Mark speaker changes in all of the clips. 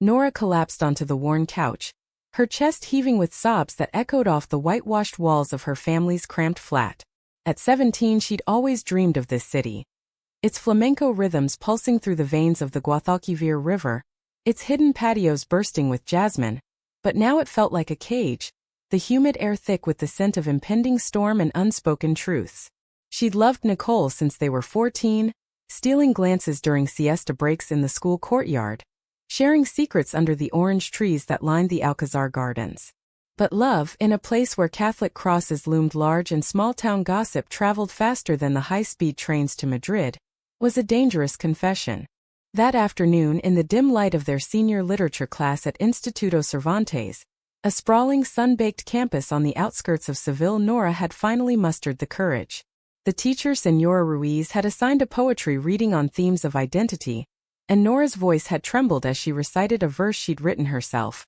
Speaker 1: Nora collapsed onto the worn couch, her chest heaving with sobs that echoed off the whitewashed walls of her family's cramped flat. At 17, she'd always dreamed of this city. Its flamenco rhythms pulsing through the veins of the Guadalquivir River, its hidden patios bursting with jasmine. But now it felt like a cage, the humid air thick with the scent of impending storm and unspoken truths. She'd loved Nicole since they were 14, stealing glances during siesta breaks in the school courtyard, sharing secrets under the orange trees that lined the Alcazar gardens. But love, in a place where Catholic crosses loomed large and small-town gossip traveled faster than the high-speed trains to Madrid, was a dangerous confession. That afternoon, in the dim light of their senior literature class at Instituto Cervantes, a sprawling sun-baked campus on the outskirts of Seville, Nora had finally mustered the courage. The teacher, Señora Ruiz, had assigned a poetry reading on themes of identity, and Nora's voice had trembled as she recited a verse she'd written herself.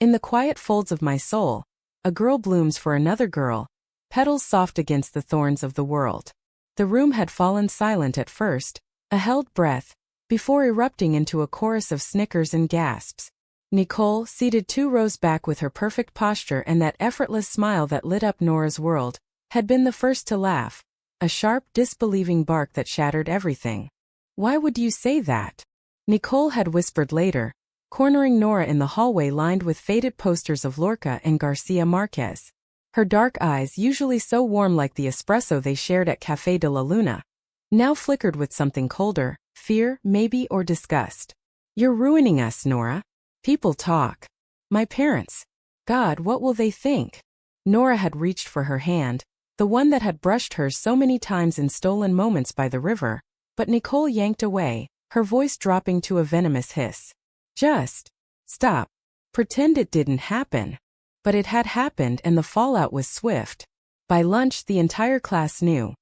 Speaker 1: In the quiet folds of my soul, a girl blooms for another girl, petals soft against the thorns of the world. The room had fallen silent at first, a held breath, before erupting into a chorus of snickers and gasps. Nicole, seated 2 rows back with her perfect posture and that effortless smile that lit up Nora's world, had been the first to laugh, a sharp, disbelieving bark that shattered everything. "Why would you say that?" Nicole had whispered later, cornering Nora in the hallway lined with faded posters of Lorca and Garcia Marquez. Her dark eyes, usually so warm like the espresso they shared at Café de la Luna, now flickered with something colder, fear, maybe, or disgust. "You're ruining us, Nora. People talk. My parents. God, what will they think?" Nora had reached for her hand, the one that had brushed hers so many times in stolen moments by the river, but Nicole yanked away, her voice dropping to a venomous hiss. "Just stop. Pretend it didn't happen." But it had happened, and the fallout was swift. By lunch, the entire class knew.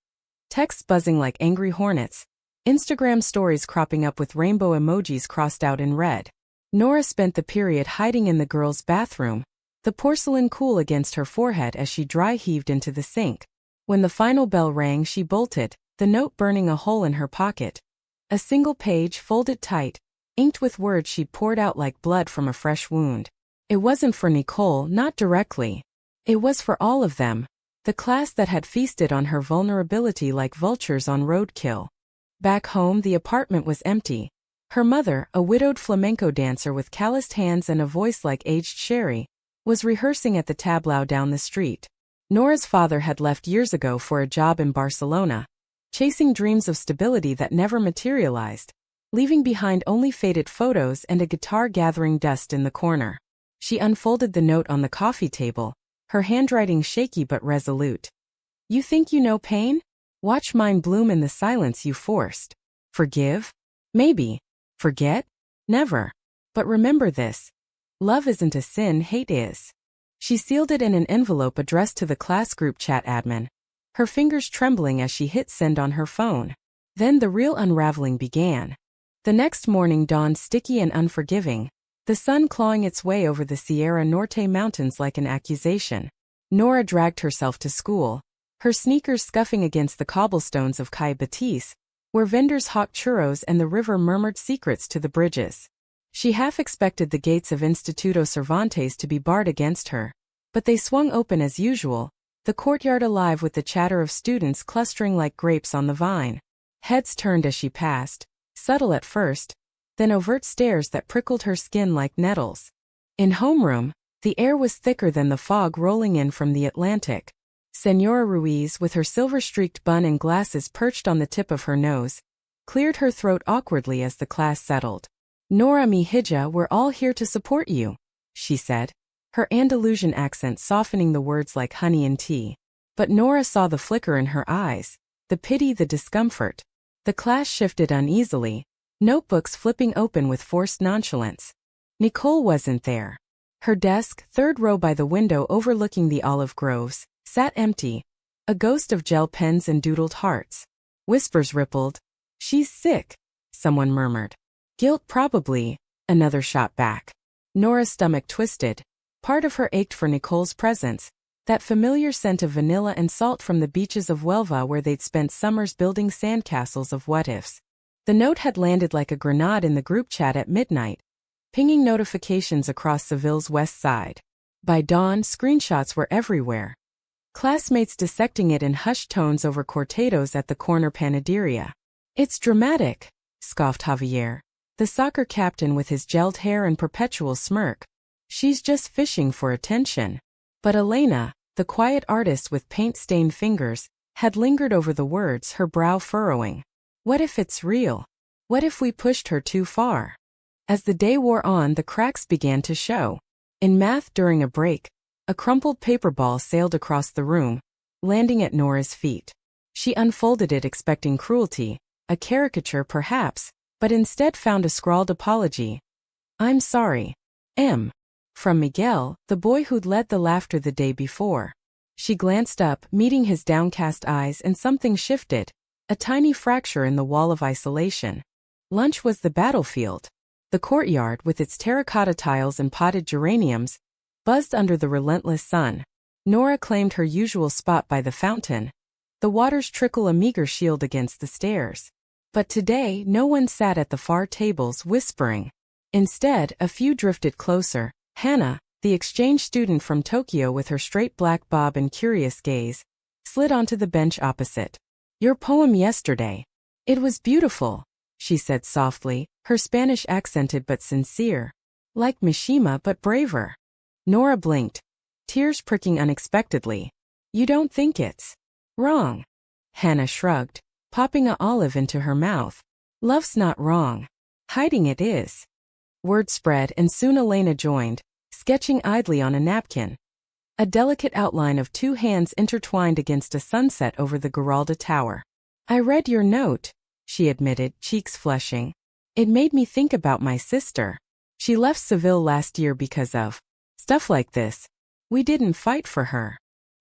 Speaker 1: Texts buzzing like angry hornets, Instagram stories cropping up with rainbow emojis crossed out in red. Nora spent the period hiding in the girls' bathroom, the porcelain cool against her forehead as she dry-heaved into the sink. When the final bell rang, she bolted, the note burning a hole in her pocket. A single page, folded tight, inked with words she'd poured out like blood from a fresh wound. It wasn't for Nicole, not directly. It was for all of them, the class that had feasted on her vulnerability like vultures on roadkill. Back home, the apartment was empty. Her mother, a widowed flamenco dancer with calloused hands and a voice like aged sherry, was rehearsing at the tablao down the street. Nora's father had left years ago for a job in Barcelona, chasing dreams of stability that never materialized, leaving behind only faded photos and a guitar gathering dust in the corner. She unfolded the note on the coffee table, her handwriting shaky but resolute. "You think you know pain? Watch mine bloom in the silence you forced. Forgive? Maybe. Forget? Never. But remember this. Love isn't a sin, hate is." She sealed it in an envelope addressed to the class group chat admin, her fingers trembling as she hit send on her phone. Then the real unraveling began. The next morning dawned sticky and unforgiving, the sun clawing its way over the Sierra Norte mountains like an accusation. Nora dragged herself to school, her sneakers scuffing against the cobblestones of Calle Batiste, where vendors hawked churros and the river murmured secrets to the bridges. She half expected the gates of Instituto Cervantes to be barred against her, but they swung open as usual, the courtyard alive with the chatter of students clustering like grapes on the vine. Heads turned as she passed, subtle at first, then overt stares that prickled her skin like nettles. In homeroom, the air was thicker than the fog rolling in from the Atlantic. Señora Ruiz, with her silver-streaked bun and glasses perched on the tip of her nose, cleared her throat awkwardly as the class settled. "Nora Mejia, we're all here to support you," she said, her Andalusian accent softening the words like honey in tea. But Nora saw the flicker in her eyes, the pity, the discomfort. The class shifted uneasily, notebooks flipping open with forced nonchalance. Nicole wasn't there. Her desk, 3rd row by the window overlooking the olive groves, sat empty, a ghost of gel pens and doodled hearts. Whispers rippled. "She's sick," someone murmured. "Guilt probably," another shot back. Nora's stomach twisted. Part of her ached for Nicole's presence, that familiar scent of vanilla and salt from the beaches of Huelva where they'd spent summers building sandcastles of what-ifs. The note had landed like a grenade in the group chat at midnight, pinging notifications across Seville's west side. By dawn, screenshots were everywhere. Classmates dissecting it in hushed tones over cortados at the corner panaderia. "It's dramatic," scoffed Javier, the soccer captain with his gelled hair and perpetual smirk. "She's just fishing for attention." But Elena, the quiet artist with paint-stained fingers, had lingered over the words, her brow furrowing. What if it's real? What if we pushed her too far? As the day wore on, the cracks began to show. In math during a break, a crumpled paper ball sailed across the room, landing at Nora's feet. She unfolded it expecting cruelty, a caricature perhaps, but instead found a scrawled apology. "I'm sorry. M." From Miguel, the boy who'd led the laughter the day before. She glanced up, meeting his downcast eyes, and something shifted, a tiny fracture in the wall of isolation. Lunch was the battlefield. The courtyard, with its terracotta tiles and potted geraniums, buzzed under the relentless sun. Nora claimed her usual spot by the fountain, the water's trickle a meager shield against the stairs. But today, no one sat at the far tables whispering. Instead, a few drifted closer. Hannah, the exchange student from Tokyo with her straight black bob and curious gaze, slid onto the bench opposite. "Your poem yesterday. It was beautiful," she said softly, her Spanish accented but sincere. "Like Mishima but braver." Nora blinked, tears pricking unexpectedly. "You don't think it's wrong?" Hannah shrugged, popping an olive into her mouth. "Love's not wrong. Hiding it is." Word spread and soon Elena joined, sketching idly on a napkin. A delicate outline of two hands intertwined against a sunset over the Giralda Tower. "I read your note," she admitted, cheeks flushing. "It made me think about my sister. She left Seville last year because of stuff like this. We didn't fight for her."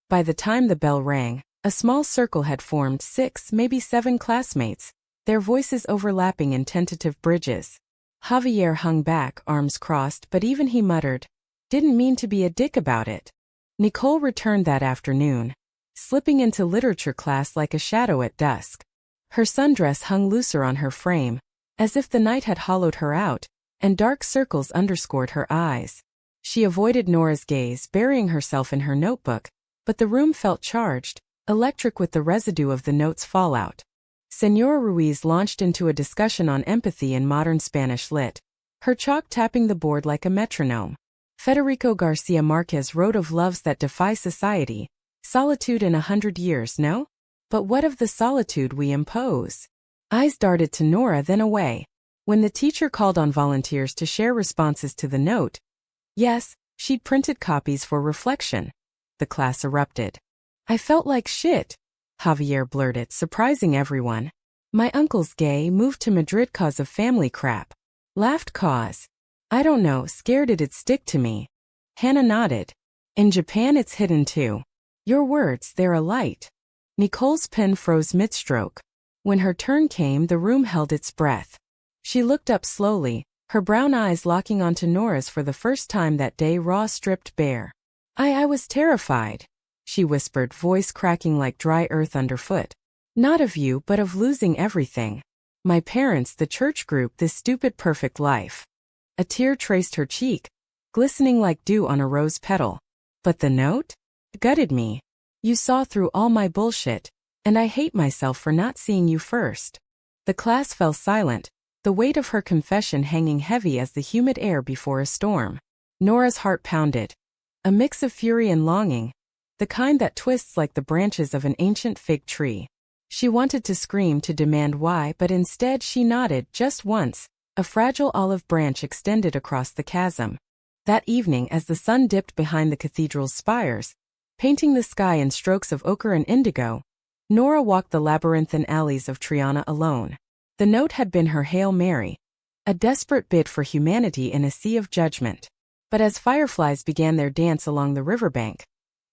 Speaker 1: By the time the bell rang, a small circle had formed, 6, maybe 7 classmates, their voices overlapping in tentative bridges. Javier hung back, arms crossed, but even he muttered, "Didn't mean to be a dick about it." Nicole returned that afternoon, slipping into literature class like a shadow at dusk. Her sundress hung looser on her frame, as if the night had hollowed her out, and dark circles underscored her eyes. She avoided Nora's gaze, burying herself in her notebook, but the room felt charged, electric with the residue of the note's fallout. Señora Ruiz launched into a discussion on empathy in modern Spanish lit, her chalk tapping the board like a metronome. Federico Garcia Marquez wrote of loves that defy society, solitude in 100 years, no? But what of the solitude we impose? Eyes darted to Nora, then away. When the teacher called on volunteers to share responses to the note, yes, she'd printed copies for reflection. The class erupted. "I felt like shit," Javier blurted, surprising everyone. "My uncle's gay, moved to Madrid cause of family crap." Laughed cause. "I don't know, scared it'd stick to me." Hannah nodded. "In Japan it's hidden too. Your words, they're a light." Nicole's pen froze mid-stroke. When her turn came, the room held its breath. She looked up slowly, her brown eyes locking onto Nora's for the first time that day, raw, stripped bare. I was terrified," she whispered, voice cracking like dry earth underfoot. "Not of you, but of losing everything. My parents, the church group, this stupid perfect life." A tear traced her cheek, glistening like dew on a rose petal. "But the note? Gutted me. You saw through all my bullshit, and I hate myself for not seeing you first." The class fell silent, the weight of her confession hanging heavy as the humid air before a storm. Nora's heart pounded. A mix of fury and longing, the kind that twists like the branches of an ancient fig tree. She wanted to scream, to demand why, but instead she nodded, just once. A fragile olive branch extended across the chasm. That evening, as the sun dipped behind the cathedral's spires, painting the sky in strokes of ochre and indigo, Nora walked the labyrinthine alleys of Triana alone. The note had been her Hail Mary, a desperate bid for humanity in a sea of judgment. But as fireflies began their dance along the riverbank,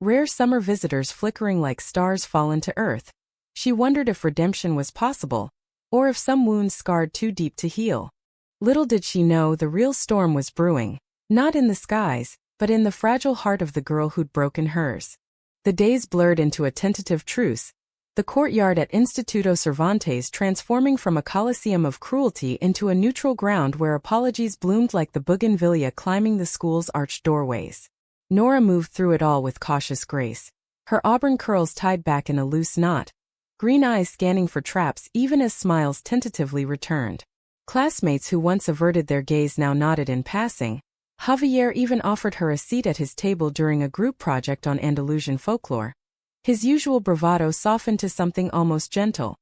Speaker 1: rare summer visitors flickering like stars fallen to earth, she wondered if redemption was possible, or if some wounds scarred too deep to heal. Little did she know the real storm was brewing, not in the skies, but in the fragile heart of the girl who'd broken hers. The days blurred into a tentative truce, The courtyard at Instituto Cervantes transforming from a coliseum of cruelty into a neutral ground where apologies bloomed like the bougainvillea climbing the school's arched doorways. Nora moved through it all with cautious grace, her auburn curls tied back in a loose knot, green eyes scanning for traps even as smiles tentatively returned. Classmates who once averted their gaze now nodded in passing. Javier even offered her a seat at his table during a group project on Andalusian folklore. His usual bravado softened to something almost gentle.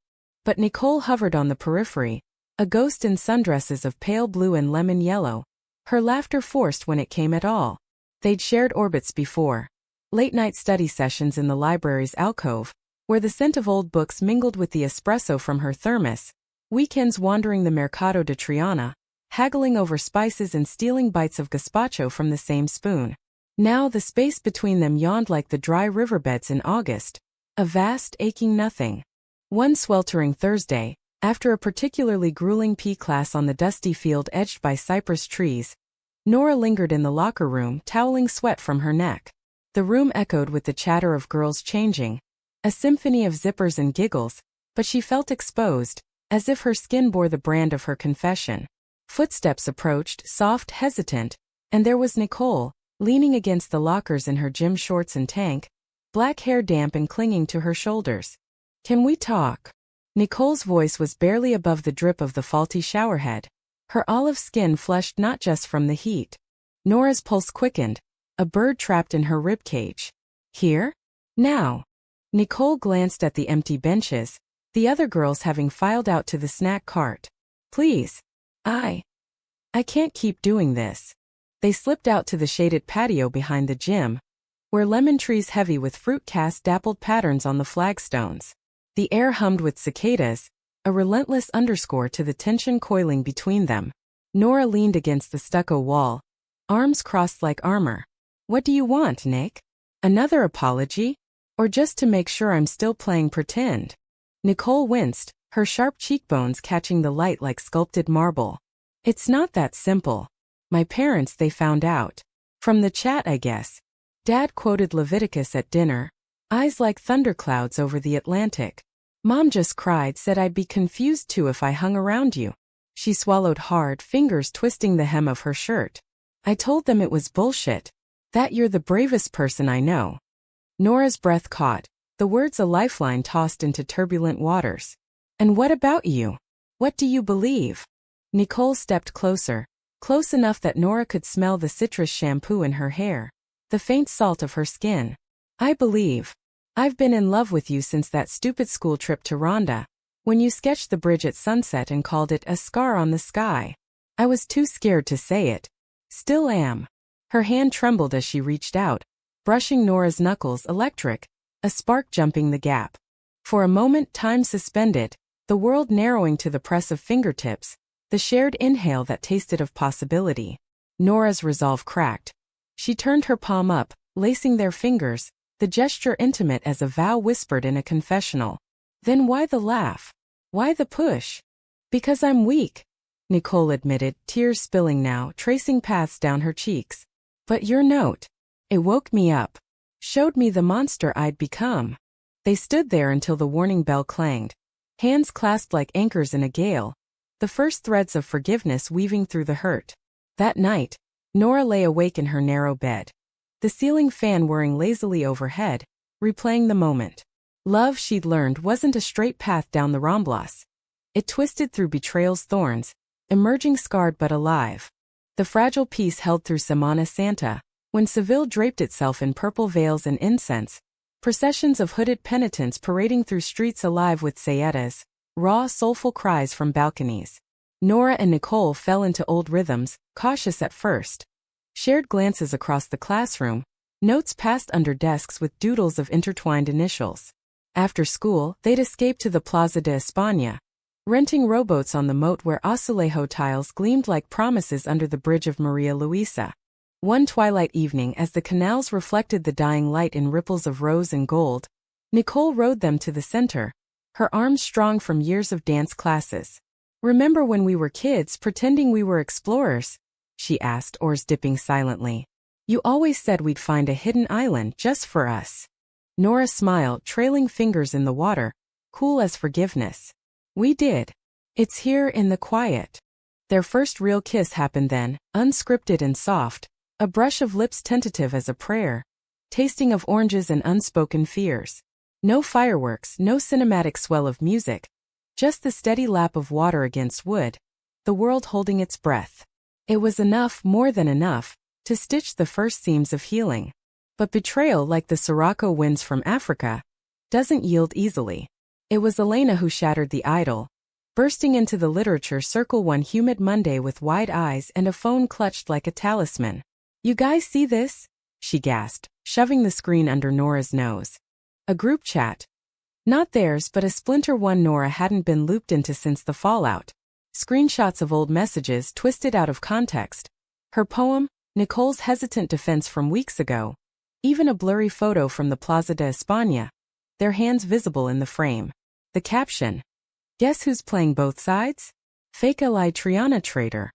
Speaker 1: But Nicole hovered on the periphery, a ghost in sundresses of pale blue and lemon yellow, her laughter forced when it came at all. They'd shared orbits before. Late-night study sessions in the library's alcove, where the scent of old books mingled with the espresso from her thermos, weekends wandering the Mercado de Triana, haggling over spices and stealing bites of gazpacho from the same spoon. Now the space between them yawned like the dry riverbeds in August, a vast, aching nothing. One sweltering Thursday, after a particularly grueling PE class on the dusty field edged by cypress trees, Nora lingered in the locker room, toweling sweat from her neck. The room echoed with the chatter of girls changing, a symphony of zippers and giggles, but she felt exposed, as if her skin bore the brand of her confession. Footsteps approached, soft, hesitant, and there was Nicole, leaning against the lockers in her gym shorts and tank, black hair damp and clinging to her shoulders. "Can we talk?" Nicole's voice was barely above the drip of the faulty showerhead. Her olive skin flushed not just from the heat. Nora's pulse quickened, a bird trapped in her ribcage. "Here? Now?" Nicole glanced at the empty benches, the other girls having filed out to the snack cart. "Please. I can't keep doing this." They slipped out to the shaded patio behind the gym, where lemon trees heavy with fruit cast dappled patterns on the flagstones. The air hummed with cicadas, a relentless underscore to the tension coiling between them. Nora leaned against the stucco wall, arms crossed like armor. "What do you want, Nick? Another apology? Or just to make sure I'm still playing pretend?" Nicole winced, her sharp cheekbones catching the light like sculpted marble. "It's not that simple. My parents, they found out. From the chat, I guess. Dad quoted Leviticus at dinner, eyes like thunderclouds over the Atlantic. Mom just cried, said I'd be confused too if I hung around you." She swallowed hard, fingers twisting the hem of her shirt. "I told them it was bullshit. That you're the bravest person I know." Nora's breath caught, the words a lifeline tossed into turbulent waters. "And what about you? What do you believe?" Nicole stepped closer. Close enough that Nora could smell the citrus shampoo in her hair, the faint salt of her skin. "I believe. I've been in love with you since that stupid school trip to Rhonda, when you sketched the bridge at sunset and called it a scar on the sky. I was too scared to say it. Still am." Her hand trembled as she reached out, brushing Nora's knuckles electric, a spark jumping the gap. For a moment time suspended, the world narrowing to the press of fingertips, the shared inhale that tasted of possibility. Nora's resolve cracked. She turned her palm up, lacing their fingers, the gesture intimate as a vow whispered in a confessional. "Then why the laugh? Why the push?" "Because I'm weak," Nicole admitted, tears spilling now, tracing paths down her cheeks. "But your note, it woke me up. Showed me the monster I'd become." They stood there until the warning bell clanged, hands clasped like anchors in a gale, the first threads of forgiveness weaving through the hurt. That night, Nora lay awake in her narrow bed, the ceiling fan whirring lazily overhead, replaying the moment. Love, she'd learned, wasn't a straight path down the Ramblas. It twisted through betrayal's thorns, emerging scarred but alive. The fragile peace held through Semana Santa, when Seville draped itself in purple veils and incense, processions of hooded penitents parading through streets alive with saetas, raw, soulful cries from balconies. Nora and Nicole fell into old rhythms, cautious at first. Shared glances across the classroom, notes passed under desks with doodles of intertwined initials. After school, they'd escape to the Plaza de España, renting rowboats on the moat where azulejo tiles gleamed like promises under the bridge of Maria Luisa. One twilight evening, as the canals reflected the dying light in ripples of rose and gold, Nicole rowed them to the center, her arms strong from years of dance classes. "Remember when we were kids pretending we were explorers?" she asked, oars dipping silently. "You always said we'd find a hidden island just for us." Nora smiled, trailing fingers in the water, cool as forgiveness. We did. It's here in the quiet. Their first real kiss happened then, unscripted and soft, a brush of lips tentative as a prayer, tasting of oranges and unspoken fears. No fireworks, no cinematic swell of music, just the steady lap of water against wood, the world holding its breath. It was enough, more than enough, to stitch the first seams of healing. But betrayal, like the Sirocco winds from Africa, doesn't yield easily. It was Elena who shattered the idol, bursting into the literature circle one humid Monday with wide eyes and a phone clutched like a talisman. "You guys see this?" she gasped, shoving the screen under Nora's nose. A group chat. Not theirs, but a splinter one Nora hadn't been looped into since the fallout. Screenshots of old messages twisted out of context. Her poem, Nicole's hesitant defense from weeks ago. Even a blurry photo from the Plaza de España. Their hands visible in the frame. The caption. Guess who's playing both sides? Fake Eli Triana traitor.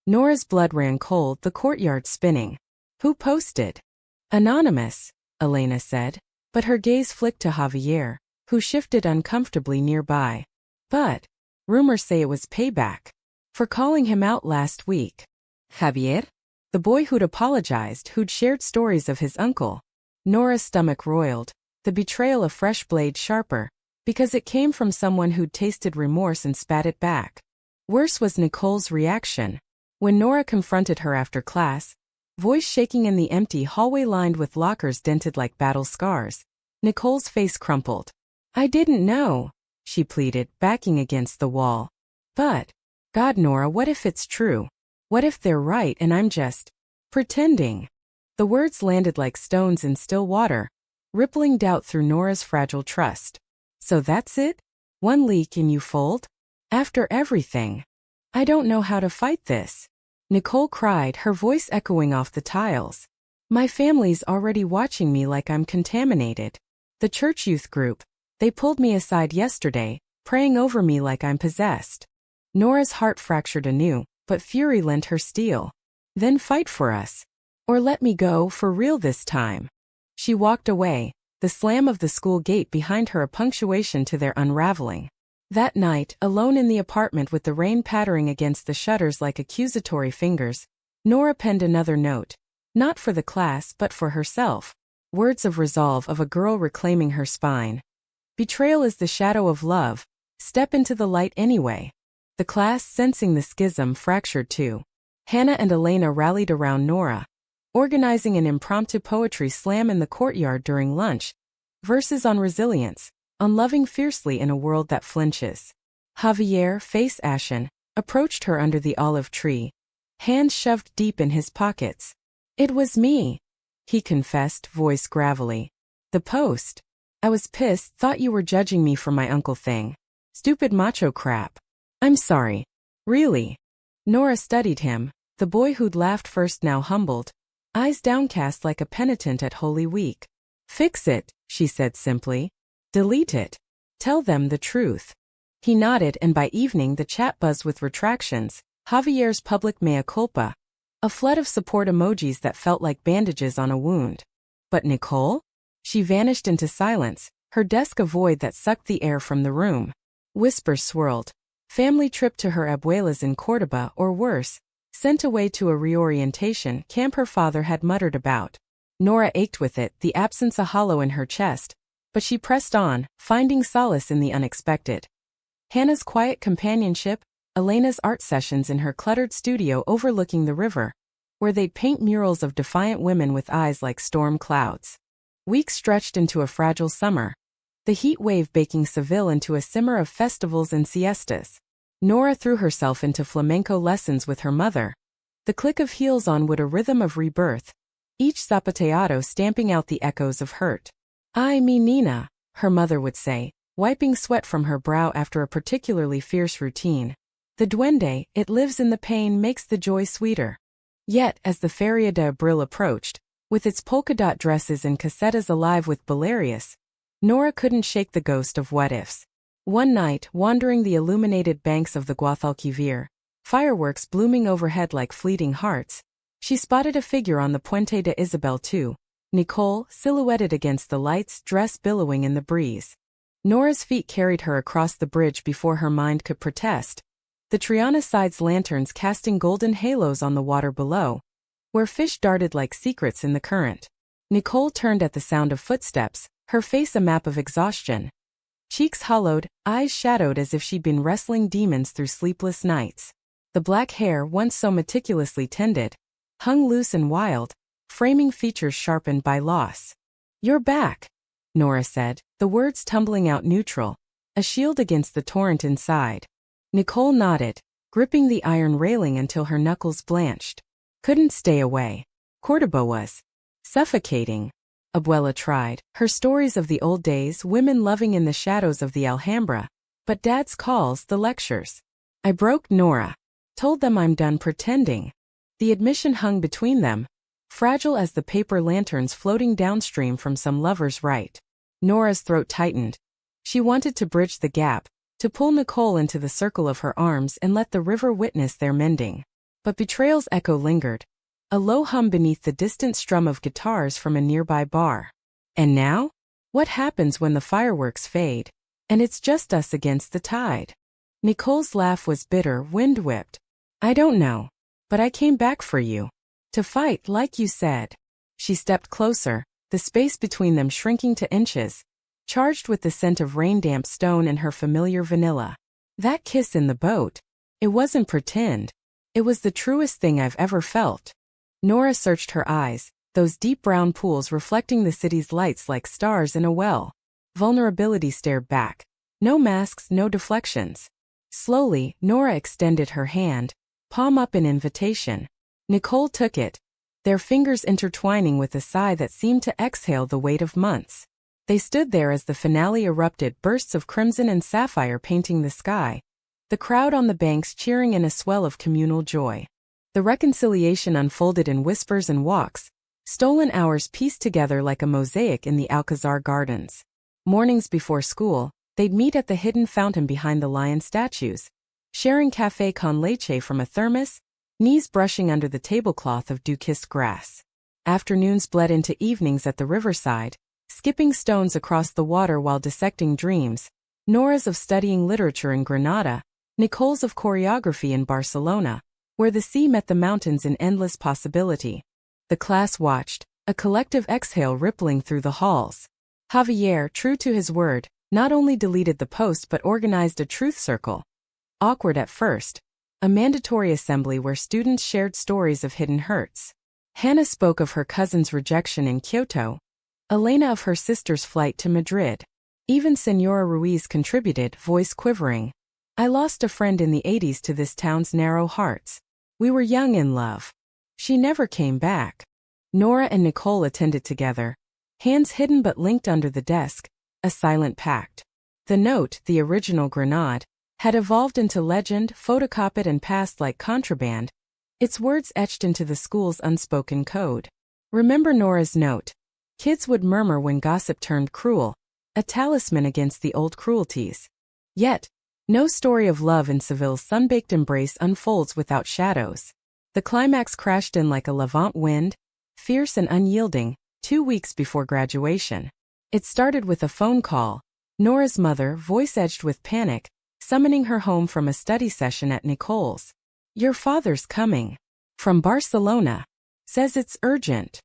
Speaker 1: Nora's blood ran cold, the courtyard spinning. Who posted? Anonymous, Elena said, but her gaze flicked to Javier, who shifted uncomfortably nearby. But rumors say it was payback for calling him out last week. Javier? The boy who'd apologized, who'd shared stories of his uncle. Nora's stomach roiled, the betrayal a fresh blade sharper, because it came from someone who'd tasted remorse and spat it back. Worse was Nicole's reaction. When Nora confronted her after class, voice shaking in the empty hallway lined with lockers dented like battle scars, Nicole's face crumpled. "I didn't know," she pleaded, backing against the wall. "But, God, Nora, what if it's true? What if they're right and I'm just pretending?" The words landed like stones in still water, rippling doubt through Nora's fragile trust. "So that's it? One leak and you fold? After everything? I don't know how to fight this," Nicole cried, her voice echoing off the tiles. "My family's already watching me like I'm contaminated. The church youth group, they pulled me aside yesterday, praying over me like I'm possessed." Nora's heart fractured anew, but fury lent her steel. "Then fight for us. Or let me go for real this time." She walked away, the slam of the school gate behind her a punctuation to their unraveling. That night, alone in the apartment with the rain pattering against the shutters like accusatory fingers, Nora penned another note. Not for the class but for herself. Words of resolve of a girl reclaiming her spine. Betrayal is the shadow of love. Step into the light anyway. The class, sensing the schism, fractured too. Hannah and Elena rallied around Nora, organizing an impromptu poetry slam in the courtyard during lunch. Verses on resilience, on loving fiercely in a world that flinches. Javier, face ashen, approached her under the olive tree, hands shoved deep in his pockets. "It was me," he confessed, voice gravelly. "The post. I was pissed, thought you were judging me for my uncle thing. Stupid macho crap. I'm sorry. Really." Nora studied him, the boy who'd laughed first now humbled, eyes downcast like a penitent at Holy Week. "Fix it," she said simply. "Delete it. Tell them the truth." He nodded, and by evening the chat buzzed with retractions, Javier's public mea culpa. A flood of support emojis that felt like bandages on a wound. But Nicole? She vanished into silence, her desk a void that sucked the air from the room. Whispers swirled. Family trip to her abuela's in Córdoba, or worse, sent away to a reorientation camp her father had muttered about. Nora ached with it, the absence a hollow in her chest, but she pressed on, finding solace in the unexpected. Hannah's quiet companionship, Elena's art sessions in her cluttered studio overlooking the river, where they'd paint murals of defiant women with eyes like storm clouds. Weeks stretched into a fragile summer, the heat wave baking Seville into a simmer of festivals and siestas. Nora threw herself into flamenco lessons with her mother. The click of heels on wood, a rhythm of rebirth, each zapateado stamping out the echoes of hurt. "Ay, mi Nina," her mother would say, wiping sweat from her brow after a particularly fierce routine. "The duende, it lives in the pain, makes the joy sweeter." Yet, as the Feria de Abril approached, with its polka-dot dresses and casetas alive with Belarius, Nora couldn't shake the ghost of what-ifs. One night, wandering the illuminated banks of the Guadalquivir, fireworks blooming overhead like fleeting hearts, she spotted a figure on the Puente de Isabel II, Nicole, silhouetted against the lights, dress billowing in the breeze. Nora's feet carried her across the bridge before her mind could protest, the Triana side's lanterns casting golden halos on the water below, where fish darted like secrets in the current. Nicole turned at the sound of footsteps, her face a map of exhaustion. Cheeks hollowed, eyes shadowed as if she'd been wrestling demons through sleepless nights. The black hair, once so meticulously tended, hung loose and wild, framing features sharpened by loss. "You're back," Nora said, the words tumbling out neutral, a shield against the torrent inside. Nicole nodded, gripping the iron railing until her knuckles blanched. Couldn't stay away. Cordoba was suffocating. Abuela tried, her stories of the old days, women loving in the shadows of the Alhambra, but Dad's calls, the lectures. I broke Nora. Told them I'm done pretending. The admission hung between them, fragile as the paper lanterns floating downstream from some lover's rite. Nora's throat tightened. She wanted to bridge the gap, to pull Nicole into the circle of her arms and let the river witness their mending. But betrayal's echo lingered, a low hum beneath the distant strum of guitars from a nearby bar. And now? What happens when the fireworks fade, and it's just us against the tide? Nicole's laugh was bitter, wind-whipped. I don't know. But I came back for you. To fight, like you said. She stepped closer, the space between them shrinking to inches, charged with the scent of rain-damp stone and her familiar vanilla. That kiss in the boat. It wasn't pretend. It was the truest thing I've ever felt. Nora searched her eyes, those deep brown pools reflecting the city's lights like stars in a well. Vulnerability stared back. No masks, no deflections. Slowly, Nora extended her hand, palm up in invitation. Nicole took it, their fingers intertwining with a sigh that seemed to exhale the weight of months. They stood there as the finale erupted, bursts of crimson and sapphire painting the sky, the crowd on the banks cheering in a swell of communal joy. The reconciliation unfolded in whispers and walks, stolen hours pieced together like a mosaic in the Alcazar gardens. Mornings before school, they'd meet at the hidden fountain behind the lion statues, sharing café con leche from a thermos, knees brushing under the tablecloth of dew-kissed grass. Afternoons bled into evenings at the riverside, skipping stones across the water while dissecting dreams, Nora's of studying literature in Granada, Nicole's of choreography in Barcelona, where the sea met the mountains in endless possibility. The class watched, a collective exhale rippling through the halls. Javier, true to his word, not only deleted the post but organized a truth circle. Awkward at first. A mandatory assembly where students shared stories of hidden hurts. Hannah spoke of her cousin's rejection in Kyoto, Elena of her sister's flight to Madrid. Even Senora Ruiz contributed, voice quivering. I lost a friend in the 80s to this town's narrow hearts. We were young in love. She never came back. Nora and Nicole attended together, hands hidden but linked under the desk, a silent pact. The note, the original grenade, had evolved into legend, photocopied and passed like contraband, its words etched into the school's unspoken code. Remember Nora's note. Kids would murmur when gossip turned cruel, a talisman against the old cruelties. Yet, no story of love in Seville's sun-baked embrace unfolds without shadows. The climax crashed in like a Levant wind, fierce and unyielding, 2 weeks before graduation. It started with a phone call, Nora's mother, voice edged with panic, summoning her home from a study session at Nicole's. Your father's coming. From Barcelona. Says it's urgent.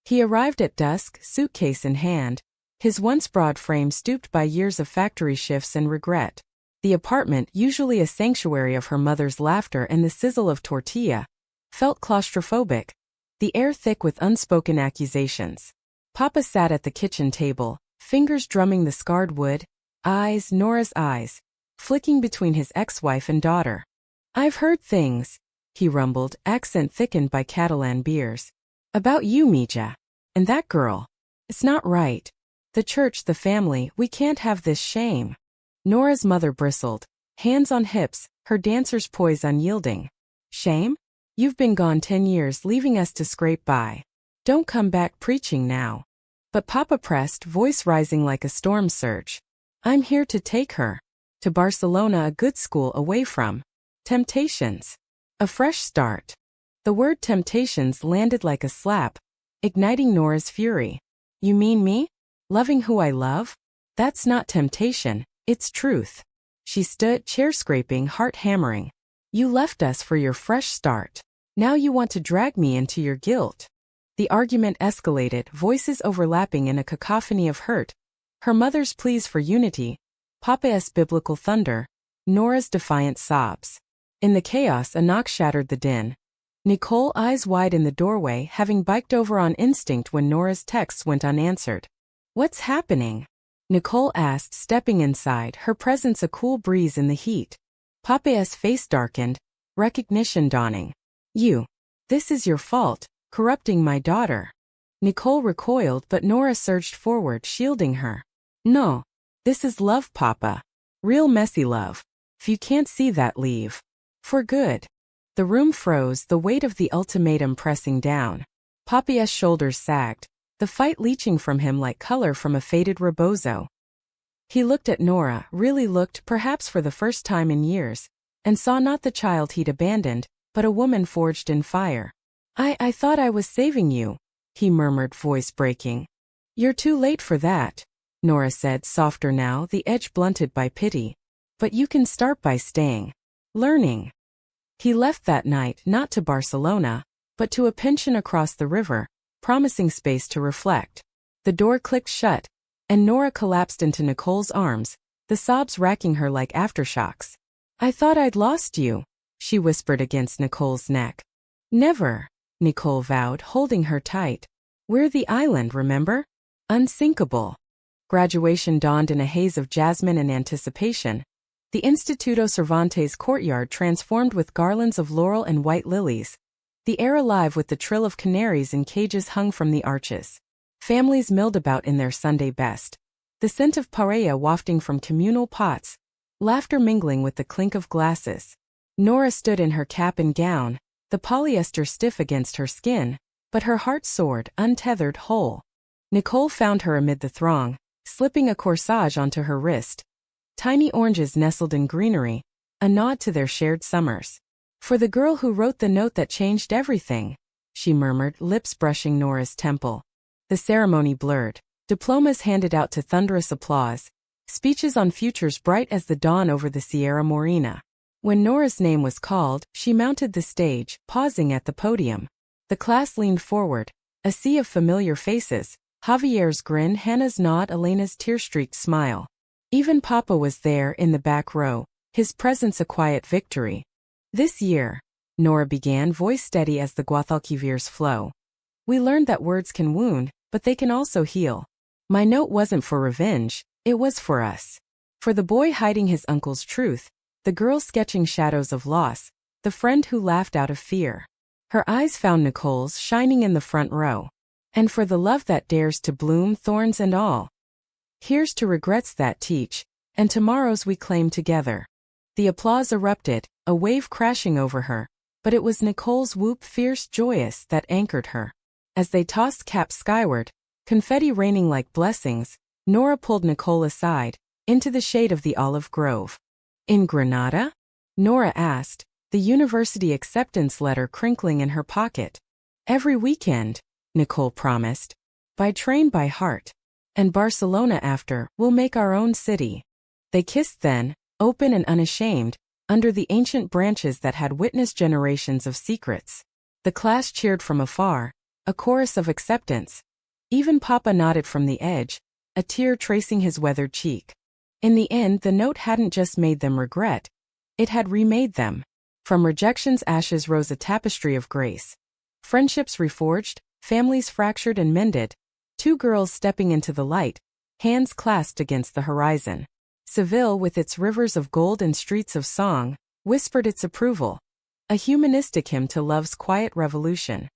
Speaker 1: He arrived at dusk, suitcase in hand, his once broad frame stooped by years of factory shifts and regret. The apartment, usually a sanctuary of her mother's laughter and the sizzle of tortilla, felt claustrophobic, the air thick with unspoken accusations. Papa sat at the kitchen table, fingers drumming the scarred wood, eyes, Nora's eyes, flicking between his ex-wife and daughter. I've heard things, he rumbled, accent thickened by Catalan beers. About you, Mija. And that girl. It's not right. The church, the family, we can't have this shame. Nora's mother bristled, hands on hips, her dancer's poise unyielding. Shame? You've been gone 10 years, leaving us to scrape by. Don't come back preaching now. But Papa pressed, voice rising like a storm surge. I'm here to take her. To Barcelona, a good school away from temptations. A fresh start. The word temptations landed like a slap, igniting Nora's fury. You mean me? Loving who I love? That's not temptation, it's truth. She stood, chair scraping, heart hammering. You left us for your fresh start. Now you want to drag me into your guilt. The argument escalated, voices overlapping in a cacophony of hurt. Her mother's pleas for unity, Papa's biblical thunder, Nora's defiant sobs. In the chaos, a knock shattered the din. Nicole, eyes wide in the doorway, having biked over on instinct when Nora's texts went unanswered. What's happening? Nicole asked, stepping inside, her presence a cool breeze in the heat. Papa's face darkened, recognition dawning. You. This is your fault, corrupting my daughter. Nicole recoiled, but Nora surged forward, shielding her. No. This is love, Papa. Real messy love. If you can't see that, leave. For good. The room froze, the weight of the ultimatum pressing down. Papa's shoulders sagged, the fight leaching from him like color from a faded rebozo. He looked at Nora, really looked, perhaps for the first time in years, and saw not the child he'd abandoned, but a woman forged in fire. I thought I was saving you, he murmured, voice breaking. You're too late for that, Nora said, softer now, the edge blunted by pity. But you can start by staying. Learning. He left that night, not to Barcelona, but to a pension across the river, promising space to reflect. The door clicked shut, and Nora collapsed into Nicole's arms, the sobs racking her like aftershocks. I thought I'd lost you, she whispered against Nicole's neck. Never, Nicole vowed, holding her tight. We're the island, remember? Unsinkable. Graduation dawned in a haze of jasmine and anticipation. The Instituto Cervantes courtyard transformed with garlands of laurel and white lilies. The air alive with the trill of canaries in cages hung from the arches. Families milled about in their Sunday best. The scent of paella wafting from communal pots. Laughter mingling with the clink of glasses. Nora stood in her cap and gown, the polyester stiff against her skin, but her heart soared, untethered, whole. Nicole found her amid the throng, slipping a corsage onto her wrist. Tiny oranges nestled in greenery, a nod to their shared summers. For the girl who wrote the note that changed everything, she murmured, lips brushing Nora's temple. The ceremony blurred, diplomas handed out to thunderous applause, speeches on futures bright as the dawn over the Sierra Morena. When Nora's name was called, she mounted the stage, pausing at the podium. The class leaned forward, a sea of familiar faces, Javier's grin, Hannah's nod, Elena's tear-streaked smile. Even Papa was there in the back row, his presence a quiet victory. This year, Nora began, voice steady as the Guadalquivir's flow. We learned that words can wound, but they can also heal. My note wasn't for revenge, it was for us. For the boy hiding his uncle's truth, the girl sketching shadows of loss, the friend who laughed out of fear. Her eyes found Nicole's, shining in the front row. And for the love that dares to bloom, thorns and all. Here's to regrets that teach, and tomorrows we claim together. The applause erupted, a wave crashing over her, but it was Nicole's whoop, fierce, joyous, that anchored her. As they tossed caps skyward, confetti raining like blessings, Nora pulled Nicole aside, into the shade of the olive grove. In Granada? Nora asked, the university acceptance letter crinkling in her pocket. Every weekend, Nicole promised. By train, by heart. And Barcelona after, we'll make our own city. They kissed then, open and unashamed, under the ancient branches that had witnessed generations of secrets. The class cheered from afar, a chorus of acceptance. Even Papa nodded from the edge, a tear tracing his weathered cheek. In the end, the note hadn't just made them regret, it had remade them. From rejection's ashes rose a tapestry of grace. Friendships reforged, families fractured and mended, two girls stepping into the light, hands clasped against the horizon. Seville, with its rivers of gold and streets of song, whispered its approval. A humanistic hymn to love's quiet revolution.